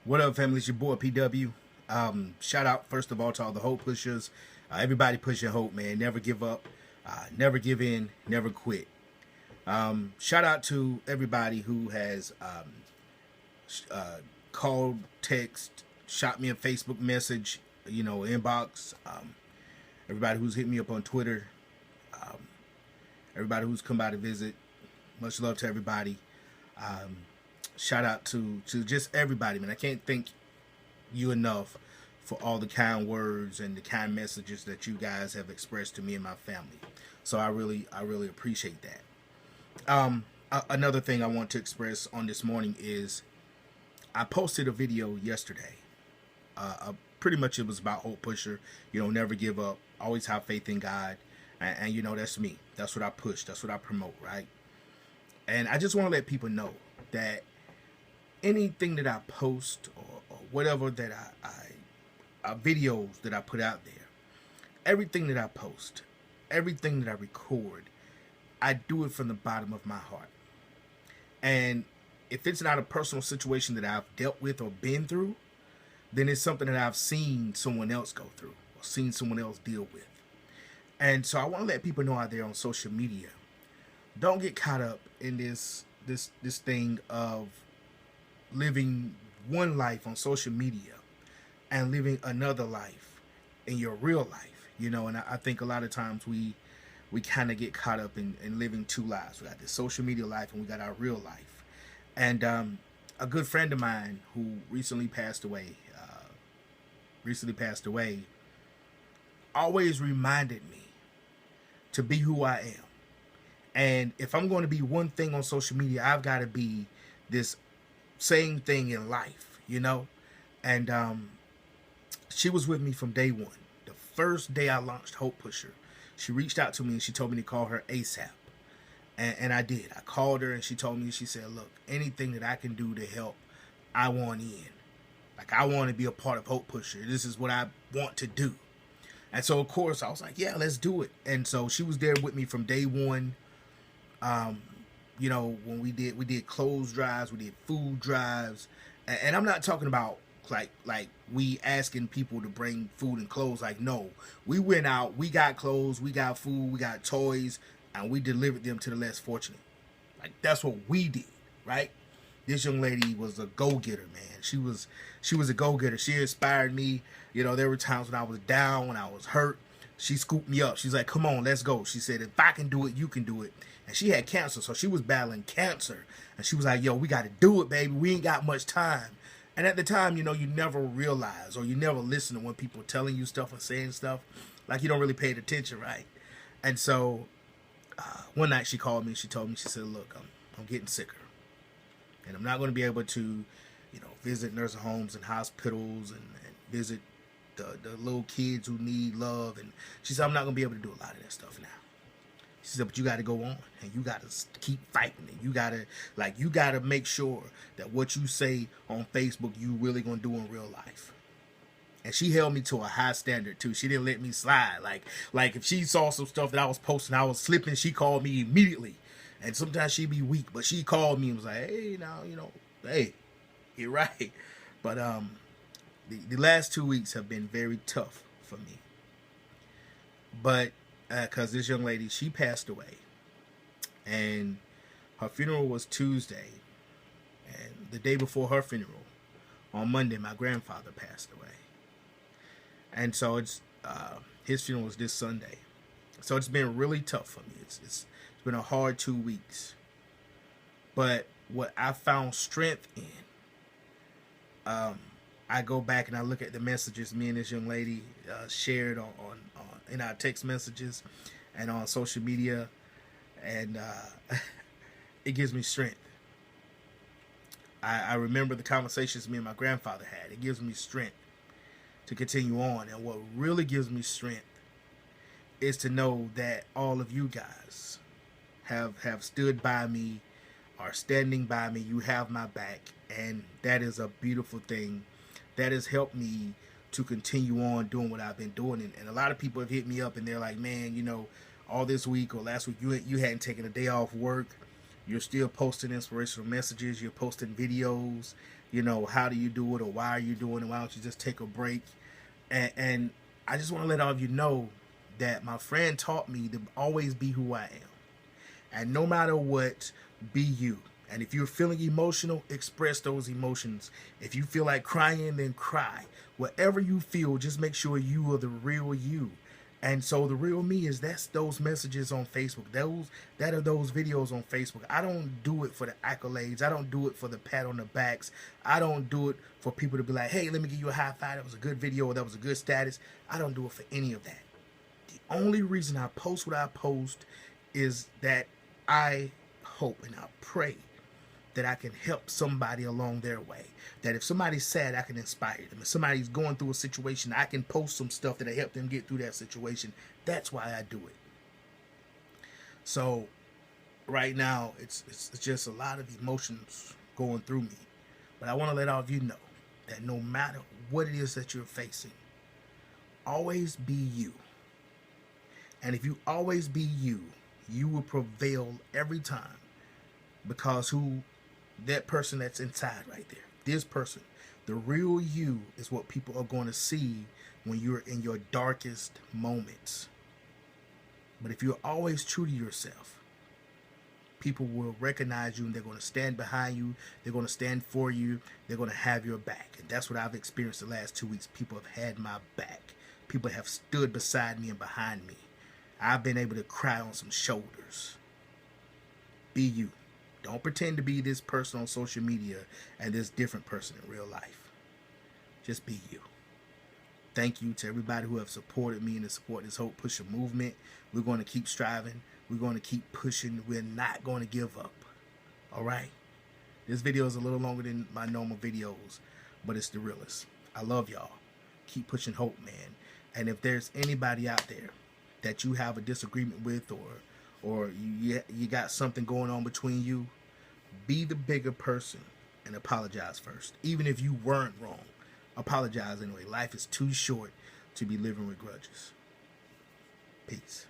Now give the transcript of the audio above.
What up, family? It's your boy PW. Shout out first of all to all the hope pushers. Everybody pushing hope, man. Never give up, never give in, never quit. Shout out to everybody who has called, text, shot me a Facebook message, inbox. Everybody who's hit me up on Twitter. Everybody who's come by to visit. Much love to everybody. Shout out to just everybody, man. I can't thank you enough for all the kind words and the kind messages that you guys have expressed to me and my family. So I really appreciate that. Another thing I want to express on this morning is I posted a video yesterday. Pretty much it was about Hope Pusher. Never give up. Always have faith in God. And that's me. That's what I push. That's what I promote, right? And I just want to let people know that anything that I post or whatever that I videos that I put out there, everything that I post, everything that I record, I do it from the bottom of my heart. And if it's not a personal situation that I've dealt with or been through, then it's something that I've seen someone else go through or seen someone else deal with. And so I want to let people know out there on social media, don't get caught up in this thing of living one life on social media and living another life in your real life. And I think a lot of times we kind of get caught up in living two lives. We got this social media life and we got our real life. And a good friend of mine who recently passed away always reminded me to be who I am. And if I'm going to be one thing on social media, I've got to be this same thing in life, And she was with me from day one. The first day I launched Hope Pusher, she reached out to me and she told me to call her ASAP. And I did. I called her and she told me, she said, look, anything that I can do to help, I want in. Like, I want to be a part of Hope Pusher. This is what I want to do. And so, of course, I was like, yeah, let's do it. And so she was there with me from day one. When we did clothes drives, we did food drives. And I'm not talking about like we asking people to bring food and clothes. Like, no, we went out, we got clothes, we got food, we got toys, and we delivered them to the less fortunate. Like, that's what we did, right? This young lady was a go-getter, man. She was a go-getter. She inspired me. There were times when I was down, when I was hurt. She scooped me up. She's like, come on, let's go. She said, if I can do it, you can do it. And she had cancer, so she was battling cancer. And she was like, yo, we got to do it, baby. We ain't got much time. And at the time, you never realize or you never listen to when people are telling you stuff or saying stuff. Like, you don't really pay attention, right? And so one night she called me. She told me, she said, look, I'm getting sicker. And I'm not going to be able to, visit nursing homes and hospitals and visit the little kids who need love. And she said, I'm not going to be able to do a lot of that stuff now. She said, but you got to go on and you got to keep fighting. And you got to make sure that what you say on Facebook, you really going to do in real life. And she held me to a high standard too. She didn't let me slide. Like if she saw some stuff that I was posting, I was slipping, she called me immediately. And sometimes she'd be weak, but she called me and was like, hey, now, hey, you're right. But the last 2 weeks have been very tough for me. But because this young lady, she passed away. And her funeral was Tuesday. And the day before her funeral, on Monday, my grandfather passed away. And so his funeral was this Sunday. So it's been really tough for me. It's been a hard 2 weeks. But what I found strength in, I go back and I look at the messages me and this young lady shared on in our text messages and on social media, and it gives me strength. I remember the conversations me and my grandfather had. It gives me strength to continue on. And what really gives me strength is to know that all of you guys have stood by me, are standing by me. You have my back, and that is a beautiful thing. That has helped me to continue on doing what I've been doing. And a lot of people have hit me up and they're like, man, all this week or last week you hadn't taken a day off work. You're still posting inspirational messages. You're posting videos. You know, how do you do it, or why are you doing it? Why don't you just take a break? And I just want to let all of you know that my friend taught me to always be who I am. And no matter what, be you. And if you're feeling emotional, express those emotions. If you feel like crying, then cry. Whatever you feel, just make sure you are the real you. And so the real me is that's those messages on Facebook. That are those videos on Facebook. I don't do it for the accolades. I don't do it for the pat on the backs. I don't do it for people to be like, hey, let me give you a high five. That was a good video, or that was a good status. I don't do it for any of that. The only reason I post what I post is that I hope and I pray that I can help somebody along their way. That if somebody's sad, I can inspire them. If somebody's going through a situation, I can post some stuff that will help them get through that situation. That's why I do it. So right now, it's just a lot of emotions going through me. But I want to let all of you know that no matter what it is that you're facing, always be you. And if you always be you, you will prevail every time, because that person that's inside right there, this person, the real you is what people are going to see when you're in your darkest moments. But if you're always true to yourself, people will recognize you and they're going to stand behind you. They're going to stand for you. They're going to have your back. And that's what I've experienced the last 2 weeks. People have had my back. People have stood beside me and behind me. I've been able to cry on some shoulders. Be you. Don't pretend to be this person on social media and this different person in real life. Just be you. Thank you to everybody who have supported me and to support this Hope Pusher movement. We're going to keep striving. We're going to keep pushing. We're not going to give up. All right? This video is a little longer than my normal videos, but it's the realest. I love y'all. Keep pushing hope, man. And if there's anybody out there that you have a disagreement with, or you got something going on between you, be the bigger person and apologize first. Even if you weren't wrong, apologize anyway. Life is too short to be living with grudges. Peace.